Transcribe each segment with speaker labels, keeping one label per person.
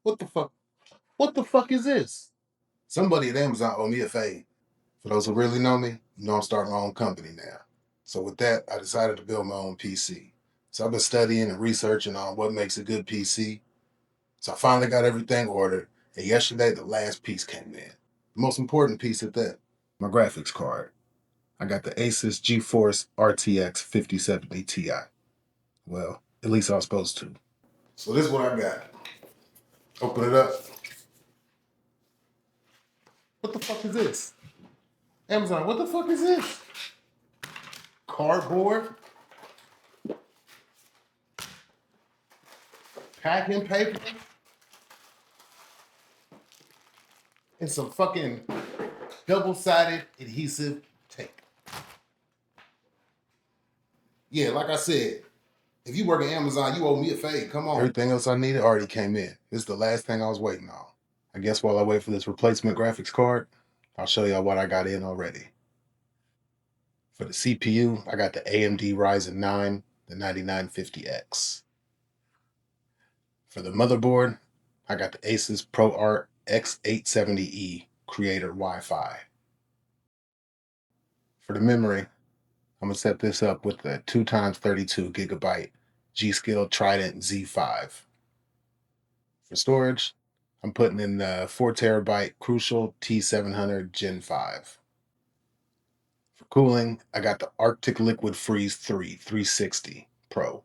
Speaker 1: What the fuck? What the fuck is this? Somebody at Amazon owe me a fade. For those who really know me, you know I'm starting my own company now. So with that, I decided to build my own PC. So I've been studying and researching on what makes a good PC. So I finally got everything ordered, and yesterday the last piece came in. The most important piece at that, my graphics card. I got the Asus GeForce RTX 5070 Ti. Well, at least I was supposed to. So this is what I got. Open it up. What the fuck is this? Amazon, what the fuck is this? Cardboard? Packing paper? And some fucking double-sided adhesive tape. Yeah, like I said, if you work at Amazon, you owe me a fade. Come on. Everything else I needed already came in. This is the last thing I was waiting on. I guess while I wait for this replacement graphics card, I'll show y'all what I got in already. For the CPU, I got the AMD Ryzen 9, the 9950X. For the motherboard, I got the Asus ProArt X870E Creator Wi-Fi. For the memory, I'm gonna set this up with the 2x32 gigabyte G.Skill Trident Z5. For storage, I'm putting in the 4 terabyte Crucial T700 Gen 5. For cooling, I got the Arctic Liquid Freeze 3 360 Pro.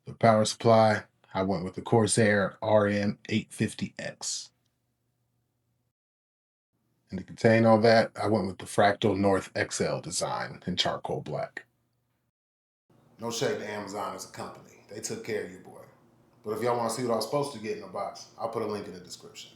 Speaker 1: For power supply, I went with the Corsair RM850X. And to contain all that, I went with the Fractal North XL design in charcoal black. No shade to Amazon as a company. They took care of you, boy. But if y'all want to see what I was supposed to get in the box, I'll put a link in the description.